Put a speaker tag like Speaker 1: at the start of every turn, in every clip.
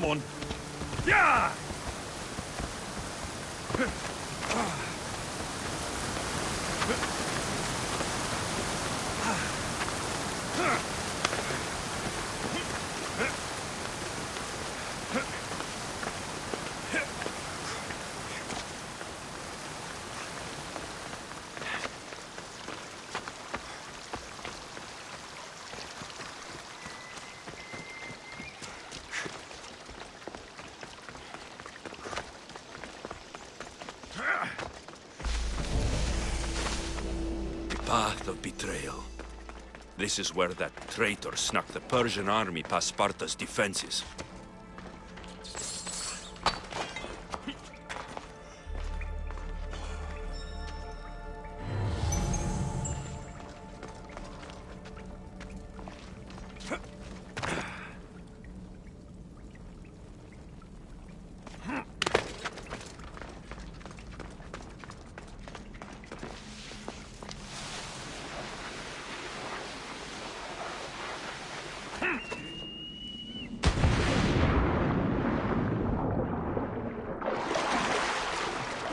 Speaker 1: Come on. Yeah!
Speaker 2: Path of betrayal. This is where that traitor snuck the Persian army past Sparta's defenses.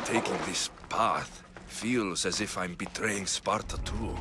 Speaker 2: Taking this path feels as if I'm betraying Sparta too.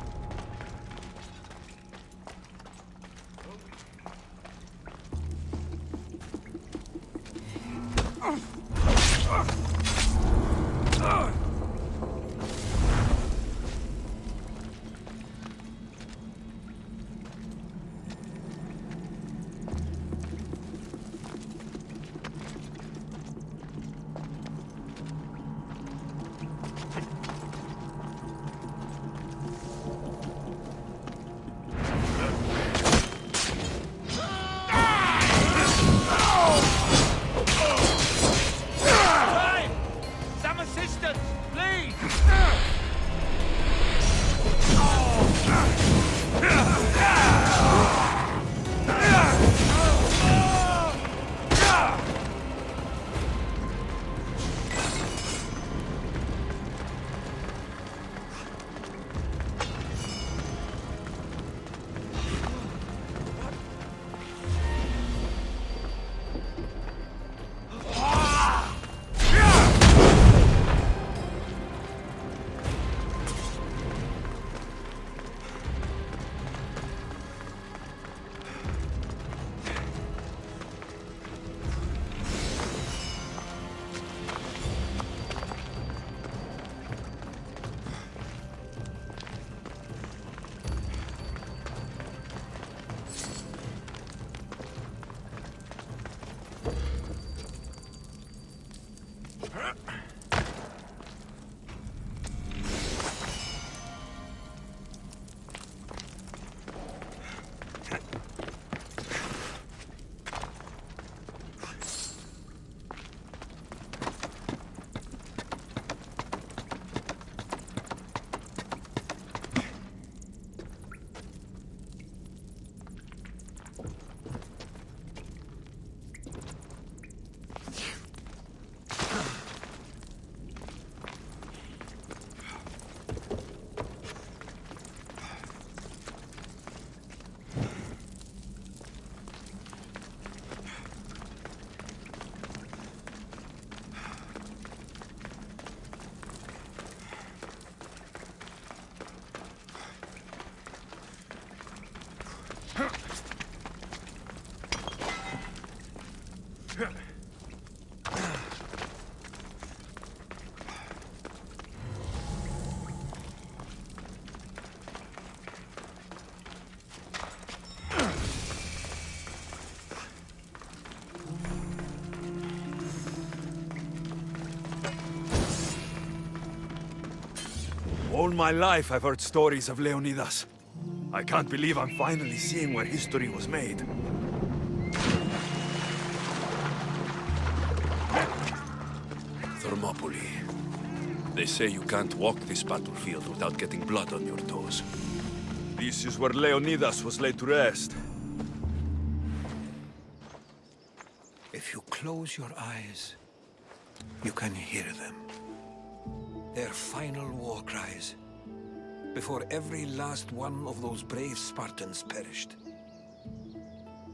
Speaker 1: All my life I've heard stories of Leonidas. I can't believe I'm finally seeing where history was made.
Speaker 2: Thermopylae. They say you can't walk this battlefield without getting blood on your toes.
Speaker 1: This is where Leonidas was laid to rest.
Speaker 3: If you close your eyes, you can hear them. Their final war cries, before every last one of those brave Spartans perished.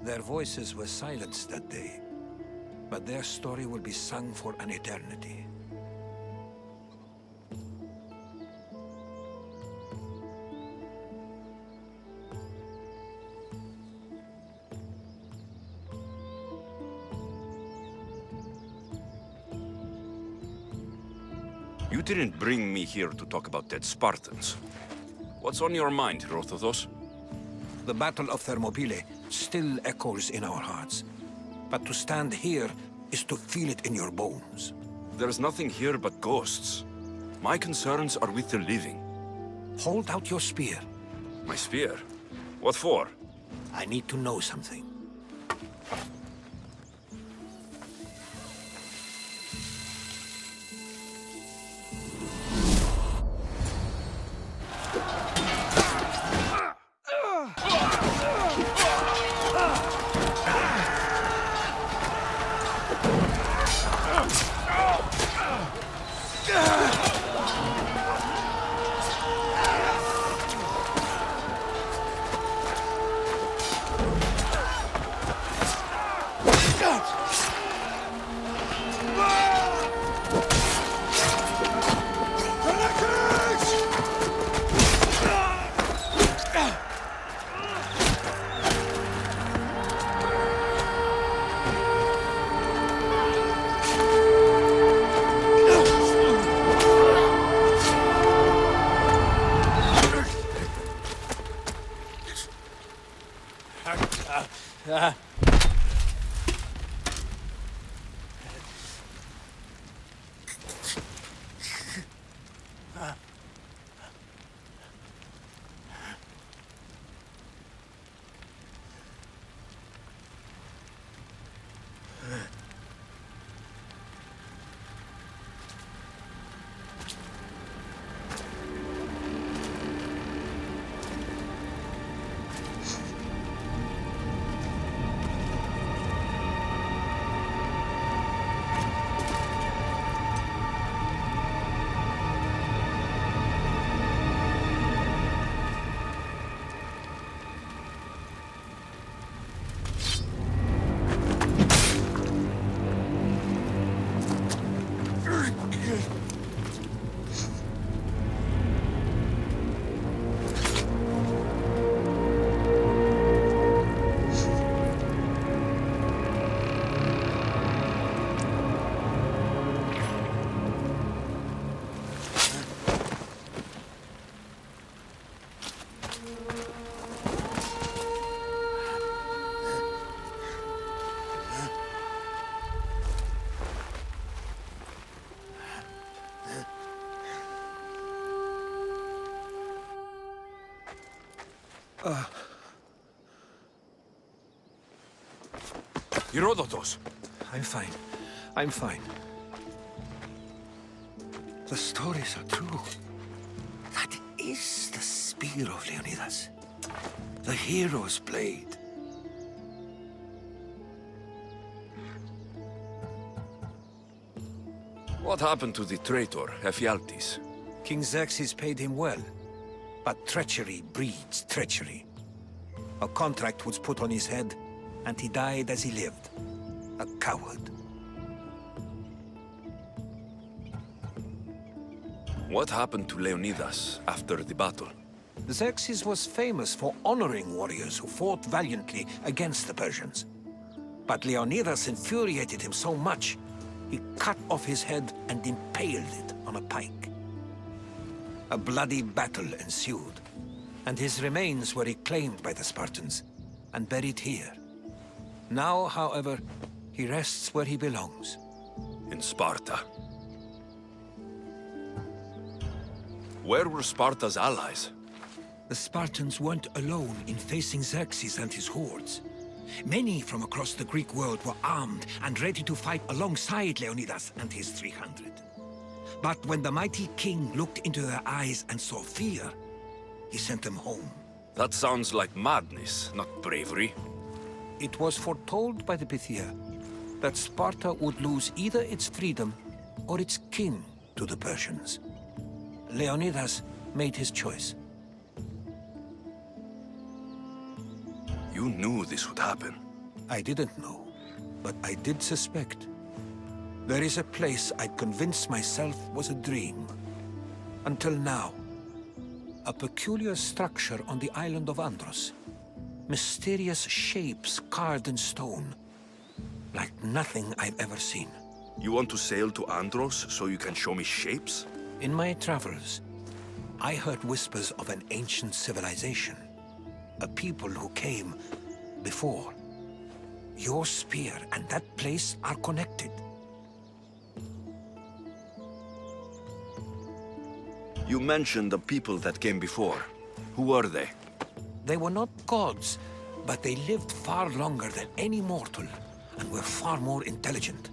Speaker 3: Their voices were silenced that day, but their story will be sung for an eternity.
Speaker 2: You didn't bring me here to talk about dead Spartans. What's on your mind, Herodotos?
Speaker 3: The Battle of Thermopylae still echoes in our hearts. But to stand here is to feel it in your bones.
Speaker 2: There's nothing here but ghosts. My concerns are with the living.
Speaker 3: Hold out your spear.
Speaker 2: My spear? What for?
Speaker 3: I need to know something.
Speaker 2: Herodotos!
Speaker 3: I'm fine. I'm fine. The stories are true. That is the spear of Leonidas. The hero's blade.
Speaker 2: What happened to the traitor, Ephialtes?
Speaker 3: King Xerxes paid him well, but treachery breeds treachery. A contract was put on his head, and he died as he lived. A coward.
Speaker 2: What happened to Leonidas after the battle?
Speaker 3: Xerxes was famous for honoring warriors who fought valiantly against the Persians. But Leonidas infuriated him so much, he cut off his head and impaled it on a pike. A bloody battle ensued, and his remains were reclaimed by the Spartans and buried here. Now, however, he rests where he belongs.
Speaker 2: In Sparta. Where were Sparta's allies?
Speaker 3: The Spartans weren't alone in facing Xerxes and his hordes. Many from across the Greek world were armed and ready to fight alongside Leonidas and his 300. But when the mighty king looked into their eyes and saw fear, he sent them home.
Speaker 2: That sounds like madness, not bravery.
Speaker 3: It was foretold by the Pythia that Sparta would lose either its freedom or its king to the Persians. Leonidas made his choice.
Speaker 2: You knew this would happen.
Speaker 3: I didn't know. but I did suspect. There is a place I'd convinced myself was a dream. Until now. A peculiar structure on the island of Andros. Mysterious shapes carved in stone. Like nothing I've ever seen.
Speaker 2: You want to sail to Andros so you can show me shapes?
Speaker 3: In my travels, I heard whispers of an ancient civilization. A people who came before. Your spear and that place are connected.
Speaker 2: You mentioned the people that came before. Who are they?
Speaker 3: They were not gods, but they lived far longer than any mortal, and were far more intelligent.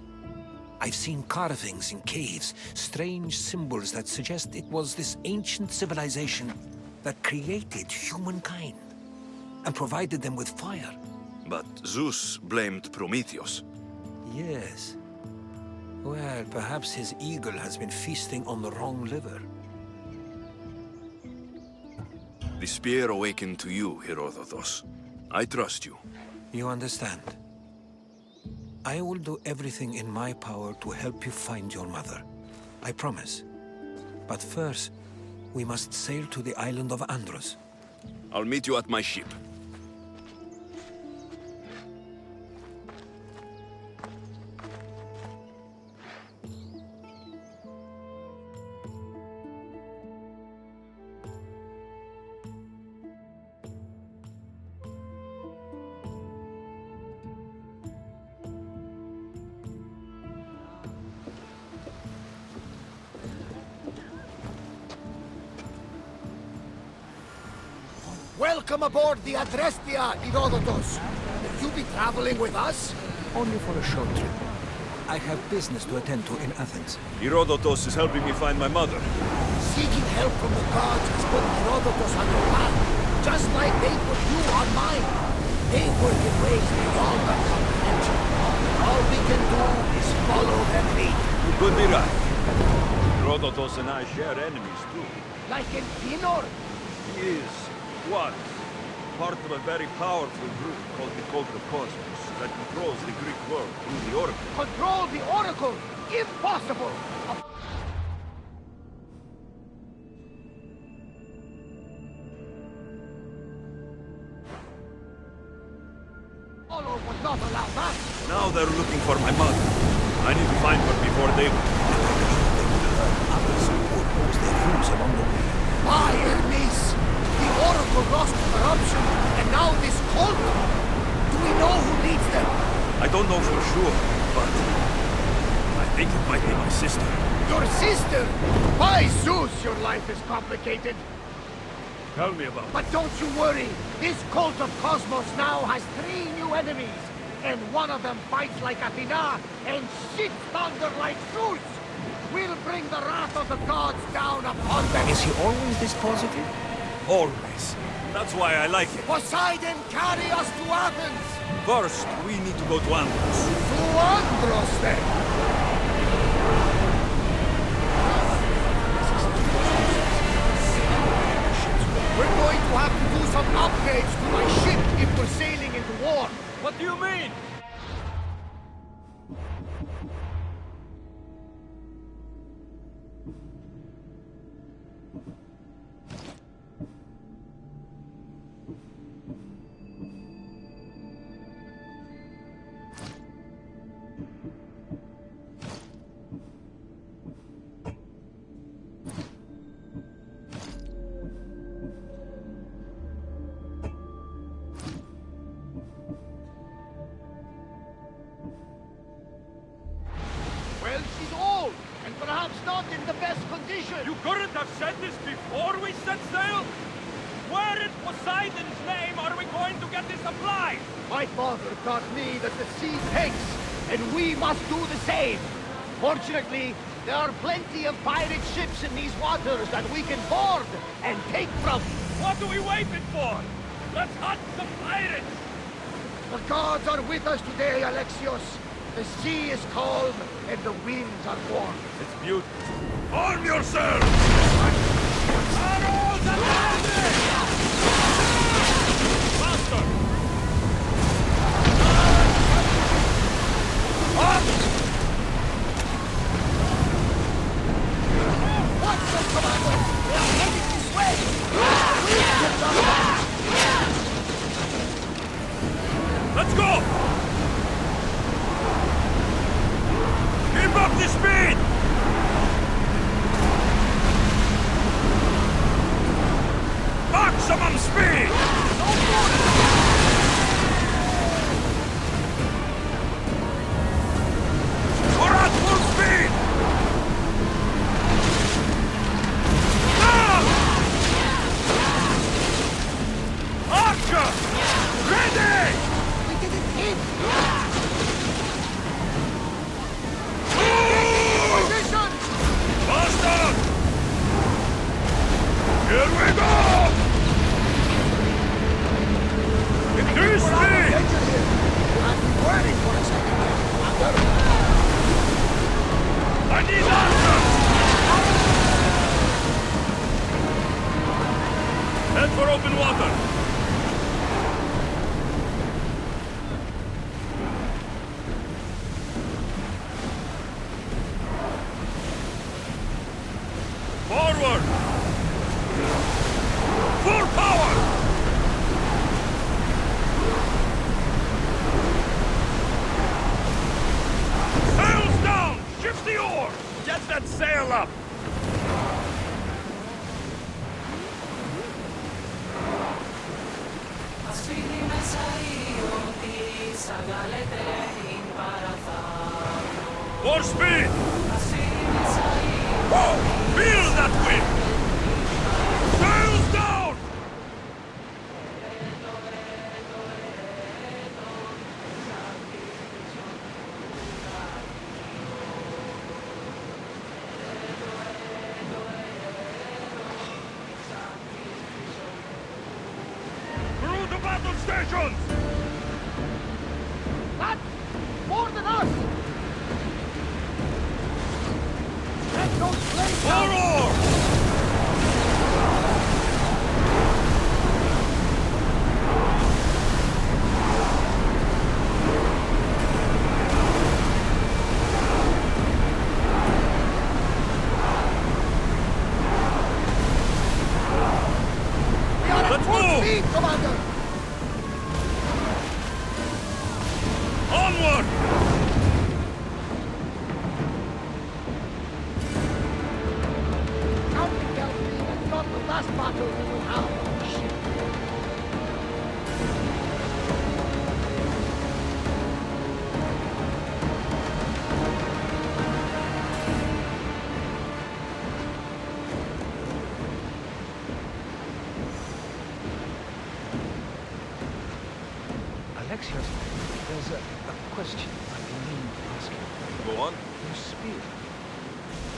Speaker 3: I've seen carvings in caves, strange symbols that suggest it was this ancient civilization that created humankind, and provided them with fire.
Speaker 2: But Zeus blamed Prometheus.
Speaker 3: Yes. Well, perhaps his eagle has been feasting on the wrong liver.
Speaker 2: The spear awakened to you, Herodotus. I trust you.
Speaker 3: You understand? I will do everything in my power to help you find your mother. I promise. But first, we must sail to the island of Andros.
Speaker 2: I'll meet you at my ship.
Speaker 4: Welcome aboard the Adrestia, Herodotus. Will you be traveling with us?
Speaker 3: Only for a short trip. I have business to attend to in Athens.
Speaker 2: Herodotus is helping me find my mother.
Speaker 4: Seeking help from the gods has put Herodotus on your path, just like they put you on mine. They work in ways beyond our comprehension. All we can do is follow their lead.
Speaker 2: You could be right. Herodotus and I share enemies too.
Speaker 4: Like in Pinor?
Speaker 2: He was part of a very powerful group called the Cult of Cosmos that controls the Greek world through the Oracle.
Speaker 4: Control the Oracle? Impossible! Apollo would not allow that!
Speaker 2: Now they're looking for my mother. I need to find her before they will.
Speaker 3: Others who oppose their views along the way.
Speaker 4: By Hermes! The Oracle lost corruption, and now this cult? Do we know who leads them?
Speaker 2: I don't know for sure, but I think it might be my sister.
Speaker 4: Your sister? By Zeus, your life is complicated.
Speaker 2: Tell me about it.
Speaker 4: But don't you worry. This cult of Cosmos now has 3 new enemies. And one of them fights like Athena and shits thunder like Zeus. We'll bring the wrath of the gods down upon them.
Speaker 3: Is he always this positive?
Speaker 2: Always. That's why I like it.
Speaker 4: Poseidon, carry us to Athens.
Speaker 2: First, we need to go to Andros.
Speaker 4: To Andros, then. We're going to have to do some upgrades to my ship if we're sailing into war.
Speaker 2: What do you mean?
Speaker 4: Well, she's old, and perhaps not in the best condition.
Speaker 2: You couldn't have said this before we set sail? Where in Poseidon's name are we going to get the supplies?
Speaker 4: My father taught me that the sea takes, and we must do the same. Fortunately, there are plenty of pirate ships in these waters that we can board and take from.
Speaker 2: What are we waiting for? Let's hunt some pirates!
Speaker 4: The gods are with us today, Alexios. The sea is calm, and the winds are warm.
Speaker 2: It's beautiful. Arm yourselves!
Speaker 4: Arrows and lances!
Speaker 2: Faster! Come speed! We're at full speed! Ah! Archer! Ready!
Speaker 4: We didn't hit! Position!
Speaker 2: Faster! Here we go! Increase speed!
Speaker 4: I'm worried for a second.
Speaker 2: I need answers! Head for open water! Forward! Full power! Sails down! Shift the oar! Get that sail up! More speed! Whoa! Feel that wind! Sails down! Through the battle stations!
Speaker 4: What? More than us! Let those flames
Speaker 2: More
Speaker 4: out!
Speaker 2: oar!
Speaker 4: We are at
Speaker 2: Let's
Speaker 4: full
Speaker 2: move!
Speaker 4: speed, Commander!
Speaker 2: Onward!
Speaker 4: Something tells me that's not the last battle we will have on the ship.
Speaker 5: Alexios, there's a question I've been meaning to ask you.
Speaker 2: Go on.
Speaker 5: Your spear.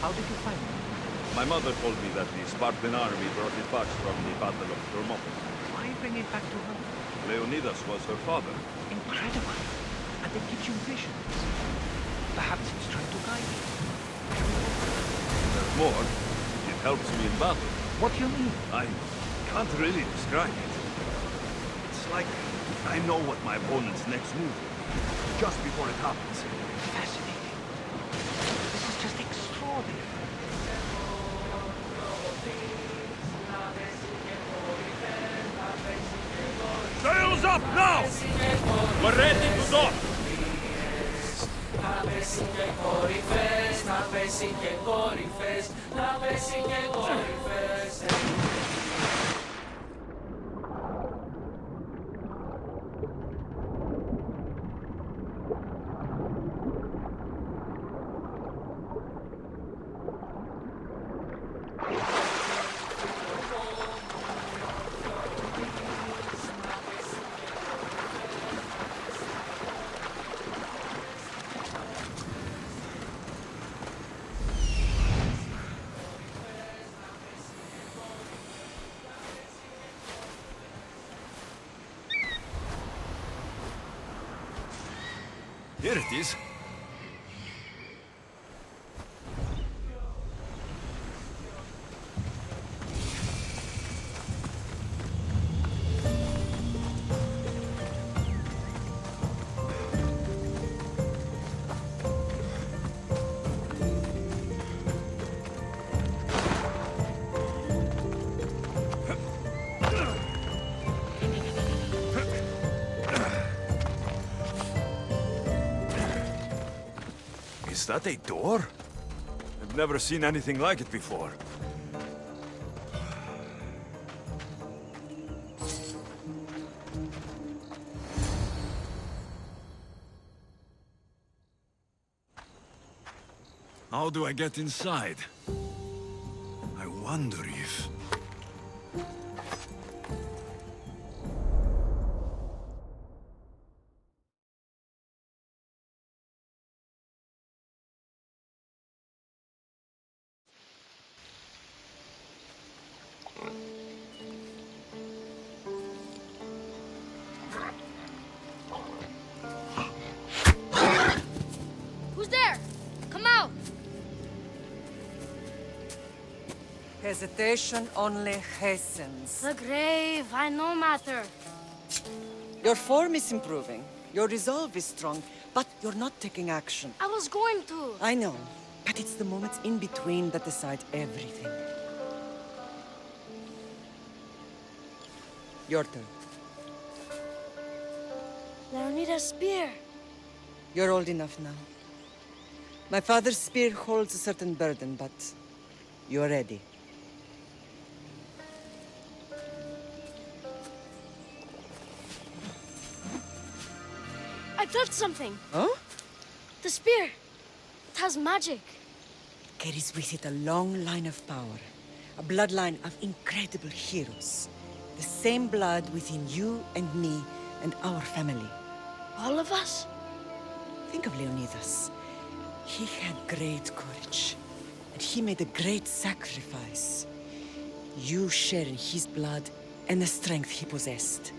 Speaker 5: How did you find it?
Speaker 2: My mother told me that the Spartan army brought it back from the Battle of Thermopylae.
Speaker 5: Why bring it back to her?
Speaker 2: Leonidas was her father.
Speaker 5: Incredible. And it gives you visions. Perhaps it's trying to guide you.
Speaker 2: There's more. It helps me in battle.
Speaker 5: What do you mean?
Speaker 2: I can't really describe it. It's like I know what my opponent's next move will be, just before it happens.
Speaker 5: Fascinating. This is just extraordinary.
Speaker 2: Sails up now! We're ready to dock!
Speaker 1: Here it is. Is that a door? I've never seen anything like it before. How do I get inside? I wonder if...
Speaker 6: Who's there? Come out!
Speaker 7: Hesitation only hastens.
Speaker 6: The grave, I know matter.
Speaker 7: Your form is improving. Your resolve is strong, but you're not taking action.
Speaker 6: I was going to.
Speaker 7: I know, but it's the moments in between that decide everything. Your turn.
Speaker 6: Leonida's spear.
Speaker 7: You're old enough now. My father's spear holds a certain burden, but you're ready.
Speaker 6: I felt something.
Speaker 7: Huh?
Speaker 6: The spear. It has magic.
Speaker 7: Carries with it a long line of power. A bloodline of incredible heroes. The same blood within you and me and our family.
Speaker 6: All of us?
Speaker 7: Think of Leonidas. He had great courage, and he made a great sacrifice. You share in his blood and the strength he possessed.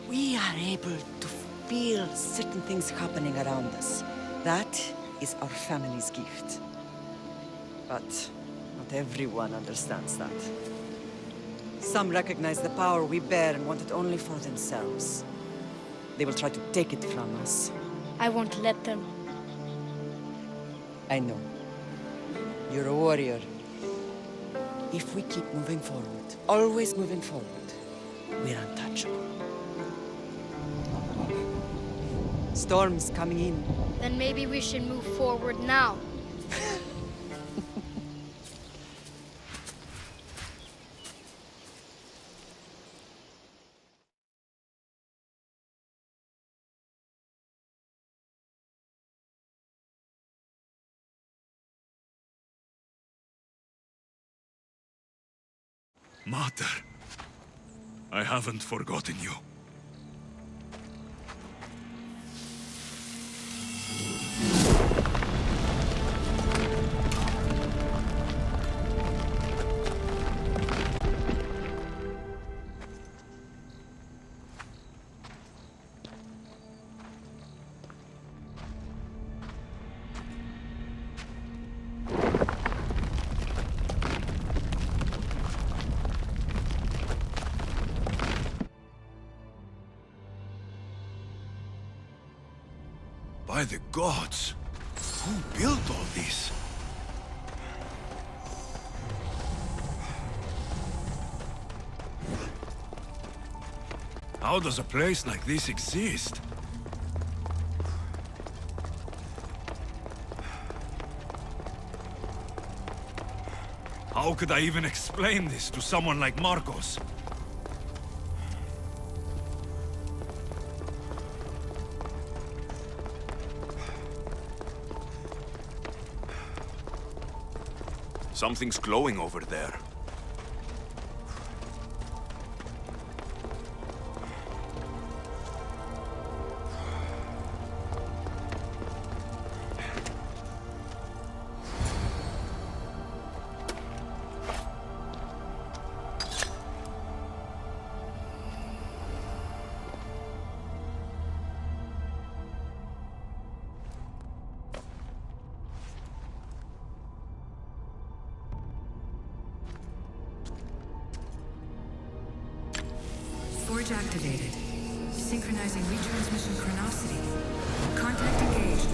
Speaker 7: We are able to feel certain things happening around us. That is our family's gift. But not everyone understands that. Some recognize the power we bear and want it only for themselves. They will try to take it from us.
Speaker 6: I won't let them.
Speaker 7: I know. You're a warrior. If we keep moving forward, always moving forward, we're untouchable. Storm's coming in.
Speaker 6: Then maybe we should move forward now.
Speaker 1: Mater, I haven't forgotten you. By the gods! Who built all this? How does a place like this exist? How could I even explain this to someone like Marcos? Something's glowing over there.
Speaker 8: Forge activated. Synchronizing retransmission chronicity. Contact engaged.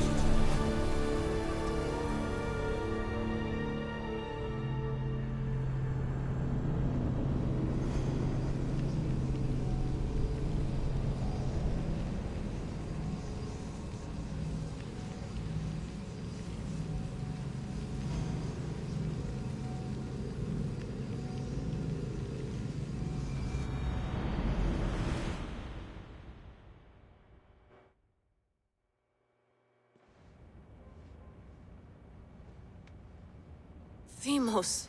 Speaker 9: Themos.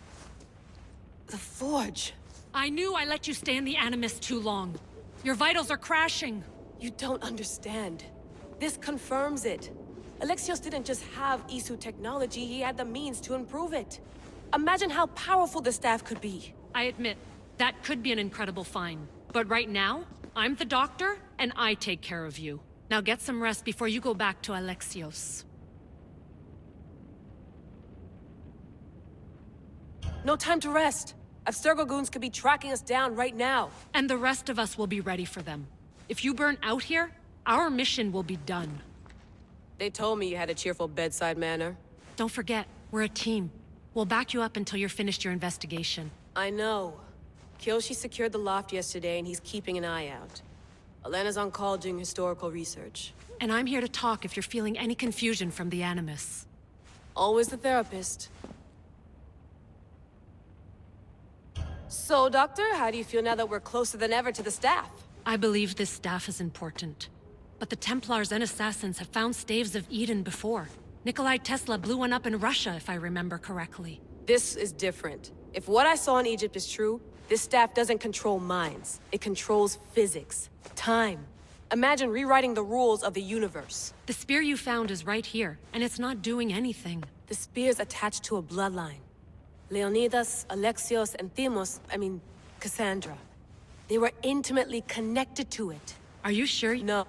Speaker 9: The Forge.
Speaker 10: I knew I let you stay in the Animus too long. Your vitals are crashing.
Speaker 9: You don't understand. This confirms it. Alexios didn't just have Isu technology, he had the means to improve it. Imagine how powerful the staff could be.
Speaker 10: I admit, that could be an incredible find. But right now, I'm the doctor, and I take care of you. Now get some rest before you go back to Alexios.
Speaker 9: No time to rest. Abstergo goons could be tracking us down right now.
Speaker 10: And the rest of us will be ready for them. If you burn out here, our mission will be done.
Speaker 9: They told me you had a cheerful bedside manner.
Speaker 10: Don't forget, we're a team. We'll back you up until you're finished your investigation.
Speaker 9: I know. Kyoshi secured the loft yesterday and he's keeping an eye out. Elena's on call doing historical research.
Speaker 10: And I'm here to talk if you're feeling any confusion from the Animus.
Speaker 9: Always the therapist. So, Doctor, how do you feel now that we're closer than ever to the staff?
Speaker 10: I believe this staff is important. But the Templars and Assassins have found staves of Eden before. Nikolai Tesla blew one up in Russia, if I remember correctly.
Speaker 9: This is different. If what I saw in Egypt is true, this staff doesn't control minds. It controls physics, time. Imagine rewriting the rules of the universe.
Speaker 10: The spear you found is right here, and it's not doing anything.
Speaker 9: The spear's attached to a bloodline. Leonidas, Alexios, and Cassandra. They were intimately connected to it.
Speaker 10: Are you sure?
Speaker 9: No.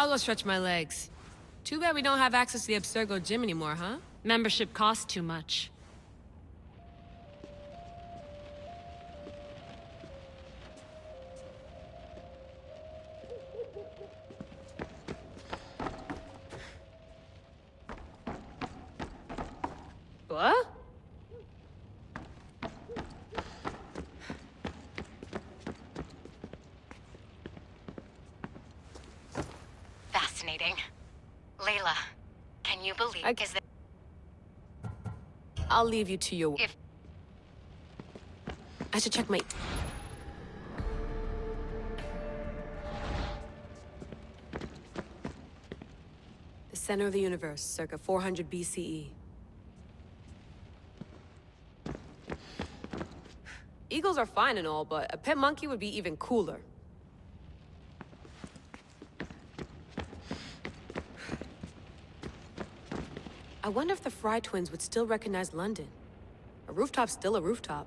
Speaker 9: I'll go stretch my legs. Too bad we don't have access to the Abstergo gym anymore, huh?
Speaker 10: Membership costs too much.
Speaker 9: What?
Speaker 11: Fascinating. Layla, can you believe is that
Speaker 9: I'll leave you to your...
Speaker 11: if
Speaker 9: I should check my... The center of the universe, circa 400 BCE. Eagles are fine and all, but a pet monkey would be even cooler. I wonder if the Fry twins would still recognize London. A rooftop's still a rooftop.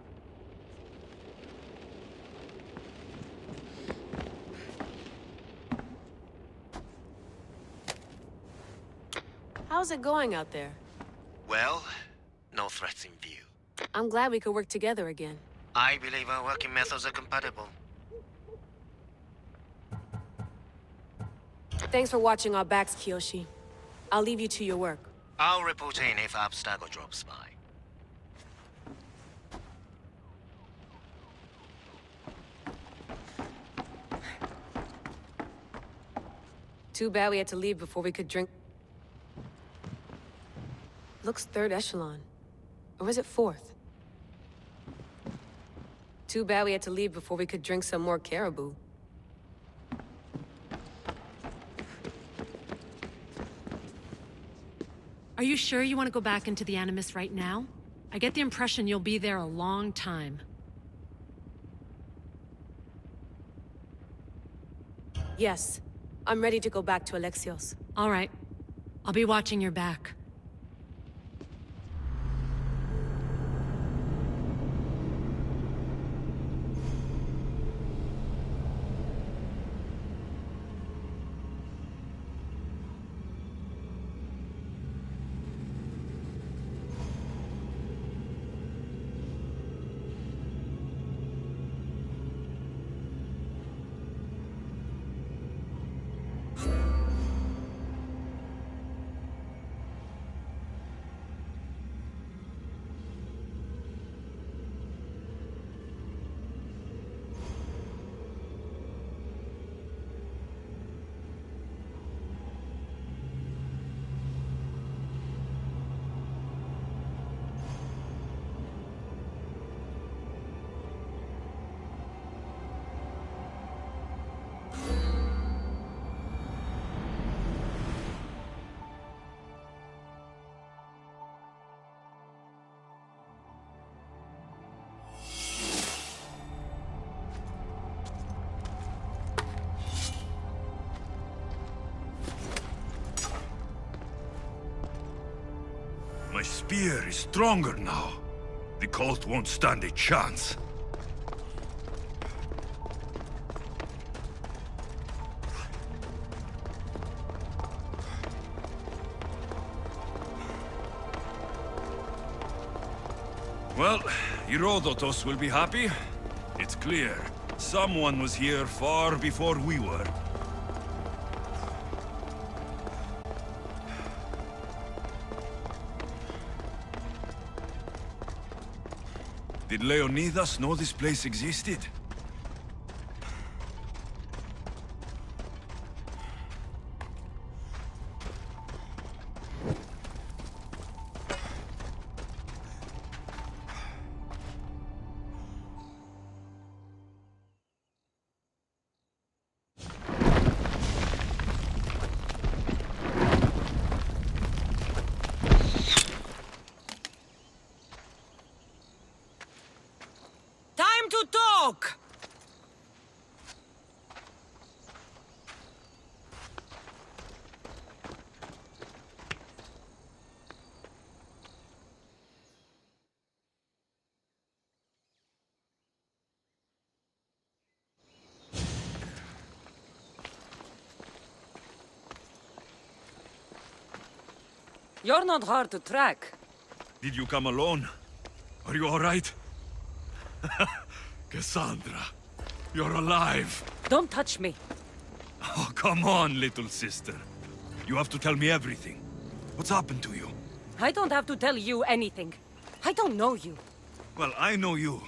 Speaker 9: How's it going out there?
Speaker 12: Well, no threats in view.
Speaker 9: I'm glad we could work together again.
Speaker 12: I believe our working methods are compatible.
Speaker 9: Thanks for watching our backs, Kiyoshi. I'll leave you to your work.
Speaker 12: I'll report in if Abstergo drops by.
Speaker 9: Too bad we had to leave before we could drink. Looks third echelon. Or is it fourth? Too bad we had to leave before we could drink some more caribou.
Speaker 10: Are you sure you want to go back into the Animus right now? I get the impression you'll be there a long time.
Speaker 9: Yes. I'm ready to go back to Alexios.
Speaker 10: All right. I'll be watching your back.
Speaker 1: My spear is stronger now. The cult won't stand a chance. Well, Herodotus will be happy. It's clear. Someone was here far before we were. Did Leonidas know this place existed?
Speaker 7: Time to talk! You're not hard to track.
Speaker 1: Did you come alone? Are you all right? Cassandra, you're alive.
Speaker 7: Don't touch me.
Speaker 1: Oh, come on, little sister. You have to tell me everything. What's happened to you?
Speaker 7: I don't have to tell you anything. I don't know you.
Speaker 1: Well, I know you.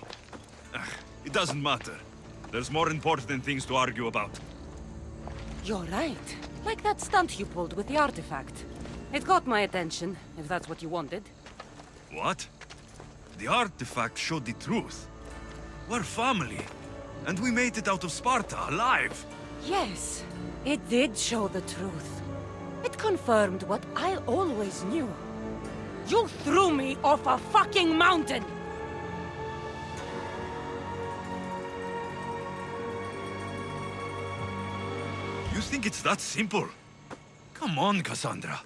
Speaker 1: It doesn't matter. There's more important things to argue about.
Speaker 7: You're right. Like that stunt you pulled with the artifact. It got my attention, if that's what you wanted.
Speaker 1: What? The artifact showed the truth. We're family. And we made it out of Sparta, alive.
Speaker 7: Yes, it did show the truth. It confirmed what I always knew. You threw me off a fucking mountain!
Speaker 1: You think it's that simple? Come on, Cassandra.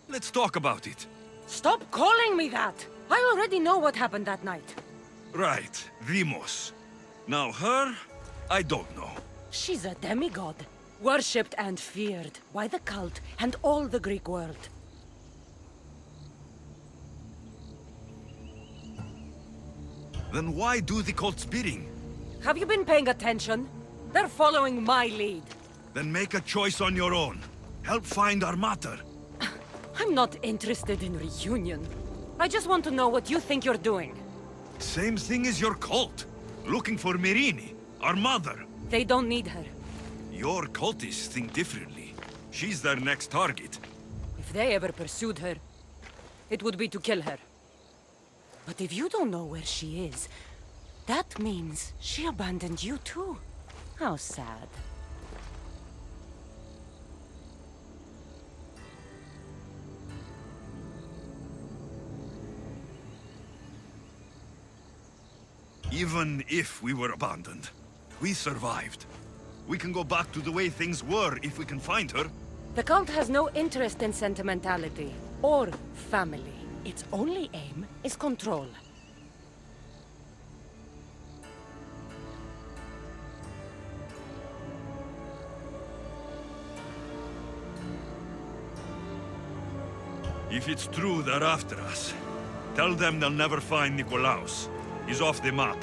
Speaker 1: Let's talk about it.
Speaker 7: Stop calling me that! I already know what happened that night.
Speaker 1: Right, Demos. Now her, I don't know.
Speaker 7: She's a demigod. Worshipped and feared by the cult and all the Greek world.
Speaker 1: Then why do the cult's bidding?
Speaker 7: Have you been paying attention? They're following my lead.
Speaker 1: Then make a choice on your own. Help find our mater.
Speaker 7: I'm not interested in reunion. I just want to know what you think you're doing.
Speaker 1: Same thing as your cult. Looking for Myrrine, our mother.
Speaker 7: They don't need her.
Speaker 1: Your cultists think differently. She's their next target.
Speaker 7: If they ever pursued her, it would be to kill her. But if you don't know where she is, that means she abandoned you too. How sad.
Speaker 1: Even if we were abandoned, we survived. We can go back to the way things were if we can find her.
Speaker 7: The cult has no interest in sentimentality or family. Its only aim is control.
Speaker 1: If it's true they're after us, tell them they'll never find Nikolaos. He's off the map.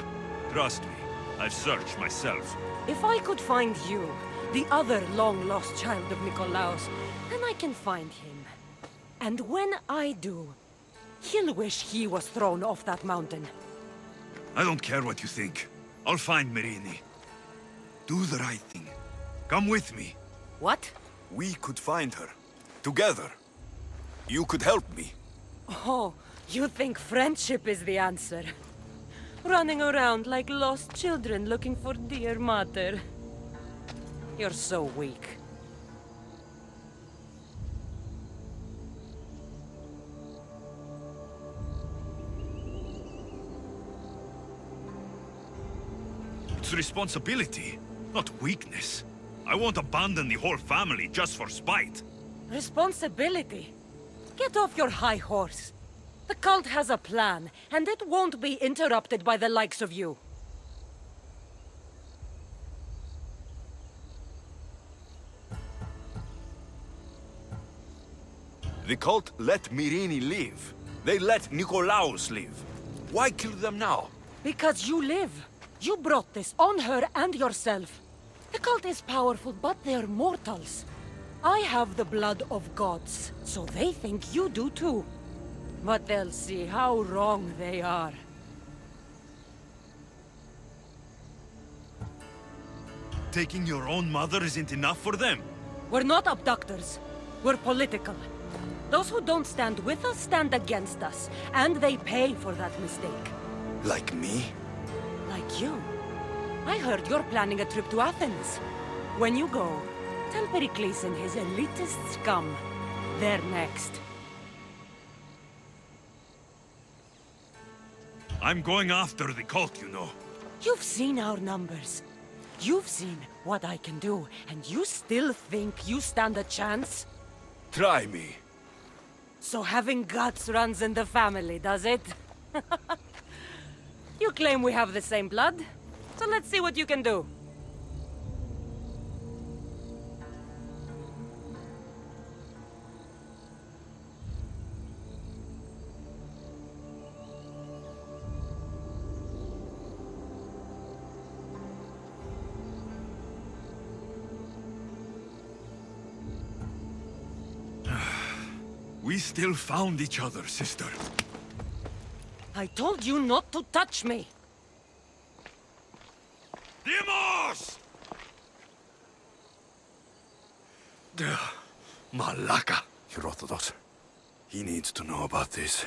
Speaker 1: Trust me, I've searched myself.
Speaker 7: If I could find you, the other long-lost child of Nikolaos, then I can find him. And when I do, he'll wish he was thrown off that mountain.
Speaker 1: I don't care what you think. I'll find Myrrine. Do the right thing. Come with me.
Speaker 7: What?
Speaker 1: We could find her. Together. You could help me.
Speaker 7: Oh, you think friendship is the answer? Running around like lost children looking for dear mother. You're so weak.
Speaker 1: It's responsibility, not weakness. I won't abandon the whole family just for spite.
Speaker 7: Responsibility? Get off your high horse. The cult has a plan, and it won't be interrupted by the likes of you.
Speaker 1: The cult let Myrrine live. They let Nikolaos live. Why kill them now?
Speaker 7: Because you live. You brought this on her and yourself. The cult is powerful, but they're mortals. I have the blood of gods, so they think you do too. But they'll see how wrong they are.
Speaker 1: Taking your own mother isn't enough for them?
Speaker 7: We're not abductors. We're political. Those who don't stand with us stand against us, and they pay for that mistake.
Speaker 1: Like me?
Speaker 7: Like you. I heard you're planning a trip to Athens. When you go, tell Pericles and his elitist scum they're next.
Speaker 1: I'm going after the cult, you know.
Speaker 7: You've seen our numbers. You've seen what I can do, and you still think you stand a chance?
Speaker 1: Try me.
Speaker 7: So having guts runs in the family, does it? You claim we have the same blood, so let's see what you can do.
Speaker 1: We still found each other, sister.
Speaker 9: I told you not to touch me!
Speaker 1: Dimos! Malaka.
Speaker 13: Herodotus. He needs to know about this.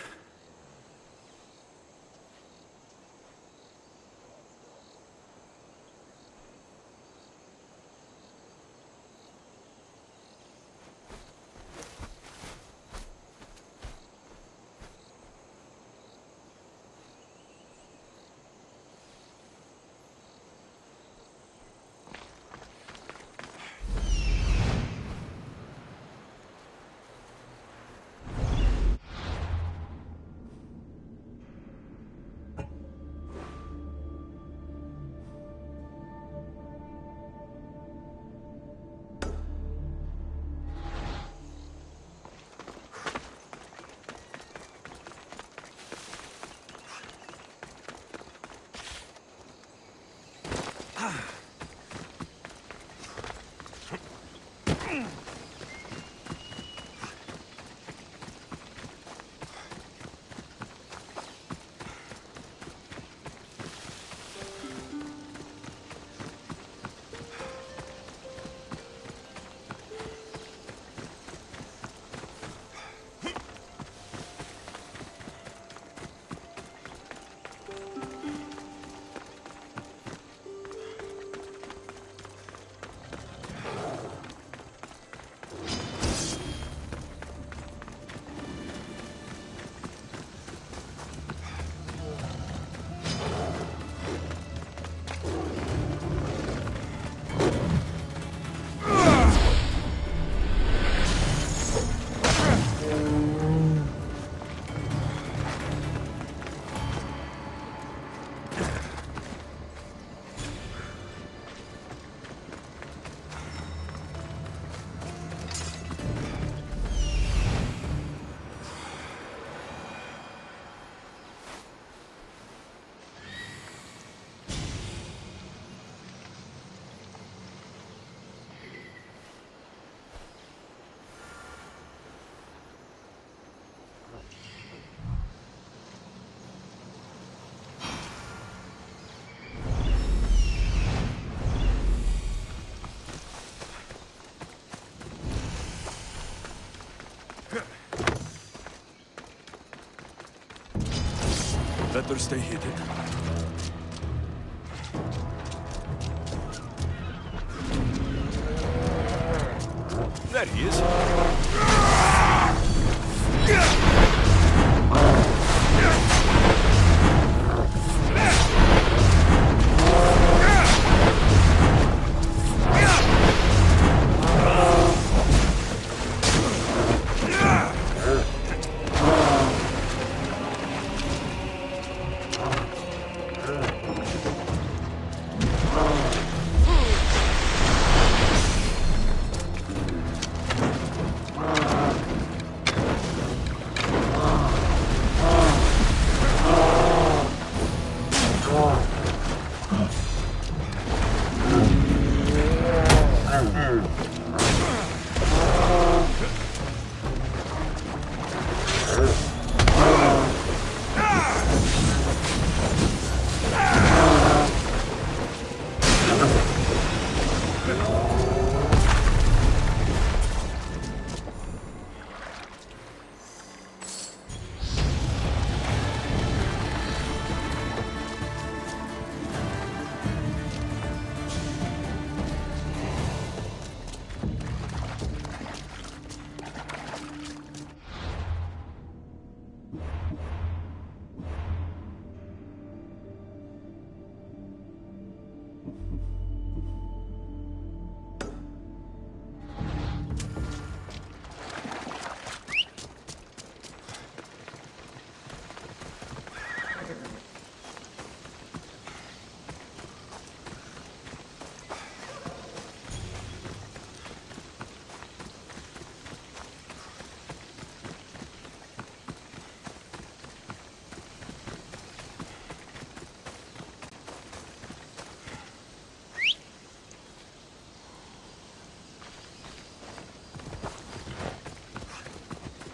Speaker 13: Better stay hidden.
Speaker 1: There he is.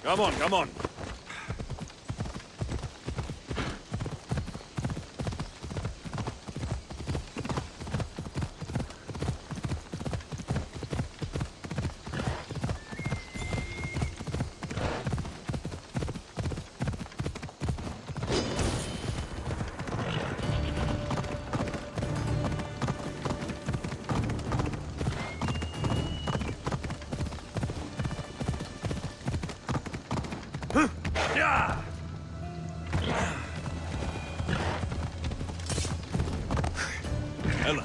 Speaker 2: Come on, come on.
Speaker 1: Ella.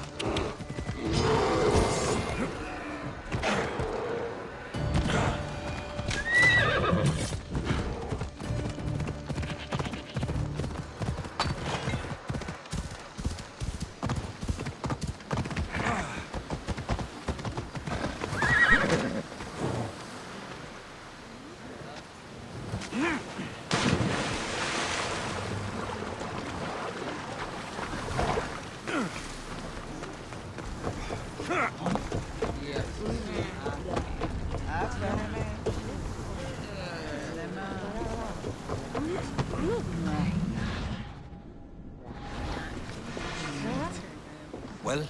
Speaker 3: Well,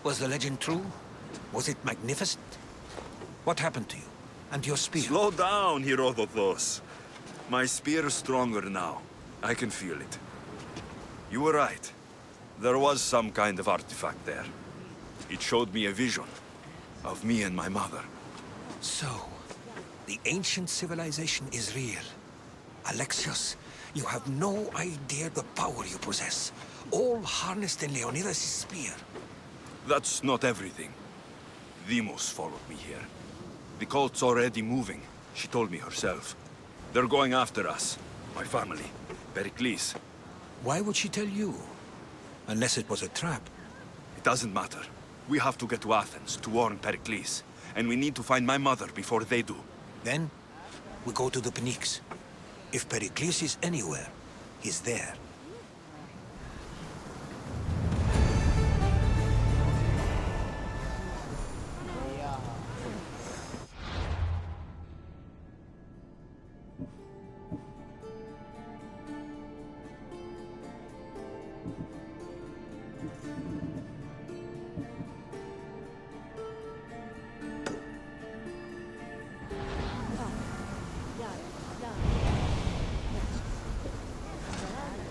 Speaker 3: was the legend true? Was it magnificent? What happened to you? And your spear?
Speaker 13: Slow down, Herodotos. My spear is stronger now. I can feel it. You were right. There was some kind of artifact there. It showed me a vision of me and my mother.
Speaker 3: So, the ancient civilization is real. Alexios, you have no idea the power you possess. All harnessed in Leonidas' spear.
Speaker 13: That's not everything. Demos followed me here. The cult's already moving. She told me herself. They're going after us. My family. Pericles.
Speaker 3: Why would she tell you? Unless it was a trap.
Speaker 13: It doesn't matter. We have to get to Athens to warn Pericles. And we need to find my mother before they do.
Speaker 3: Then, we go to the Pnyx. If Pericles is anywhere, he's there.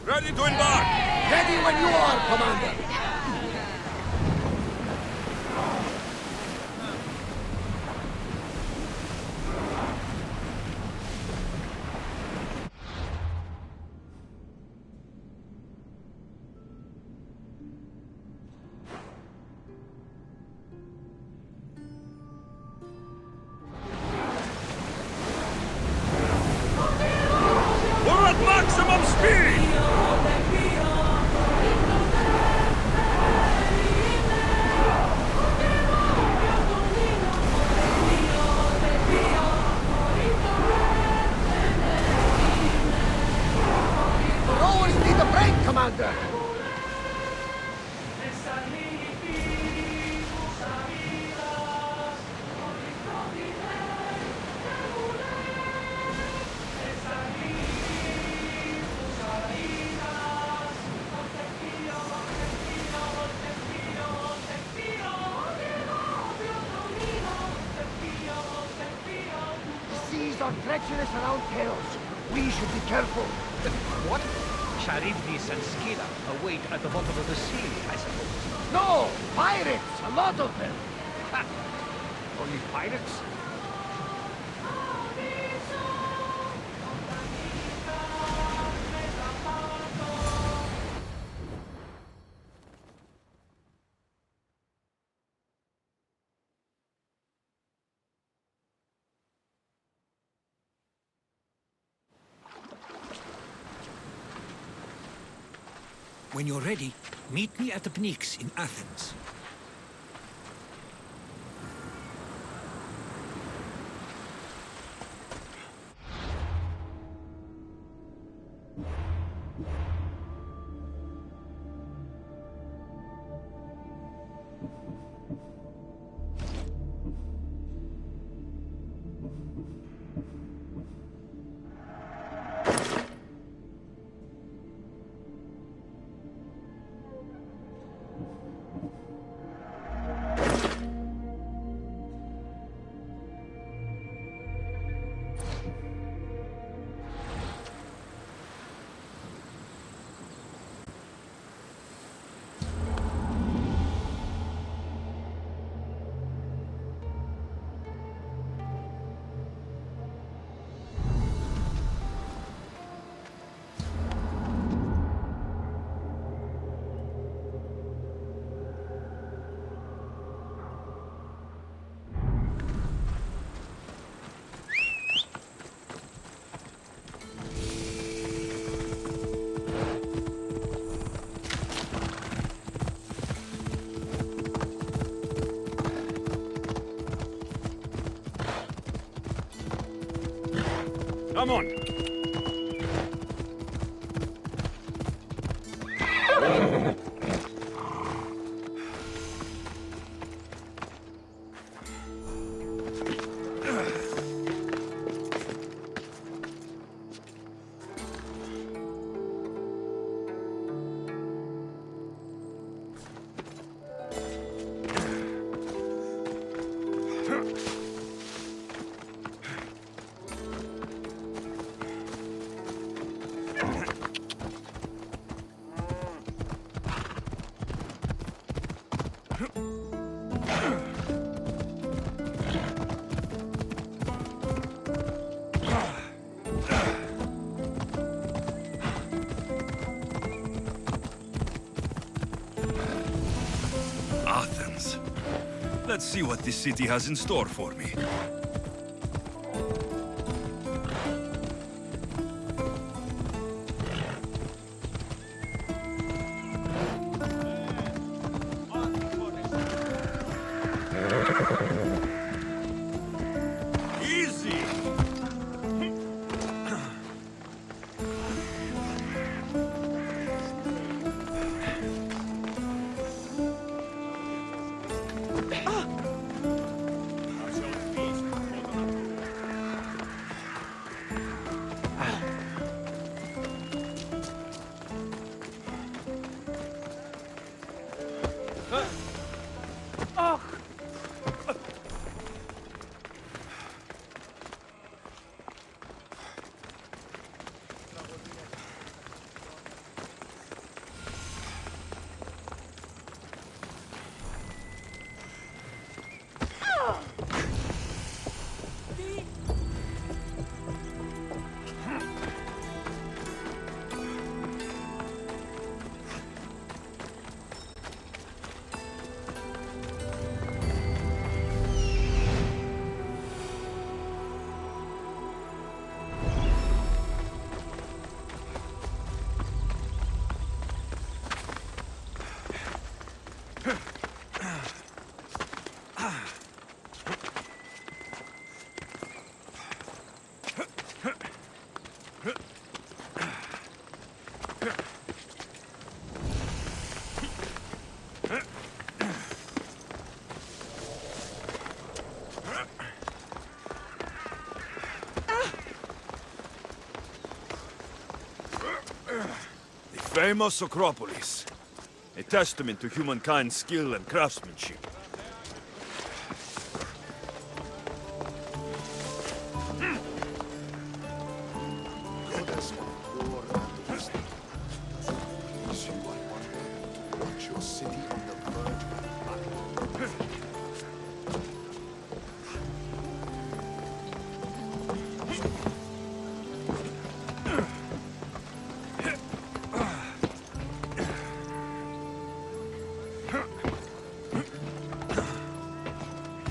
Speaker 2: Ready to embark!
Speaker 4: Ready when you are, Commander!
Speaker 2: We're at maximum speed!
Speaker 4: Rowers need a break, Commander! The seas are treacherous around Chaos. We should be careful.
Speaker 5: What? Charybdis and Scylla await at the bottom of the sea, I suppose.
Speaker 4: No! Pirates! A lot of them!
Speaker 5: Ha! Only pirates?
Speaker 3: When you're ready, meet me at the Pnyx in Athens.
Speaker 2: Come on!
Speaker 1: Athens. Let's see what this city has in store for me.
Speaker 2: Easy! The famous Acropolis. A testament to humankind's skill and craftsmanship.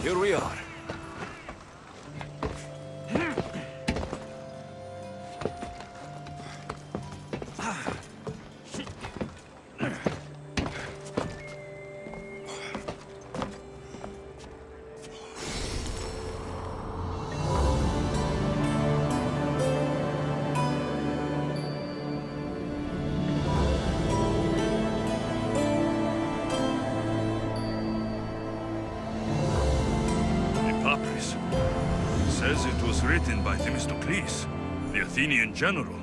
Speaker 1: Here we are. Says it was written by Themistocles, the Athenian general.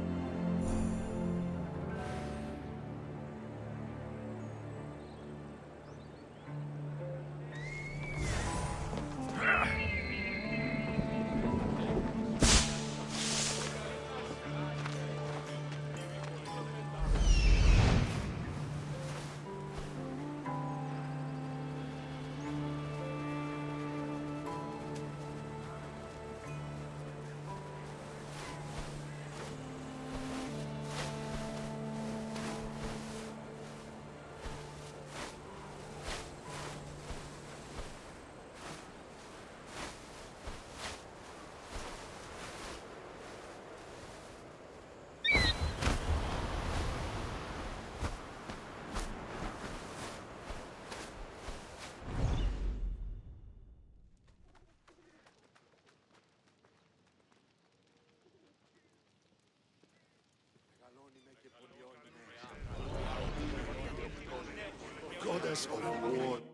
Speaker 14: Goddess of war.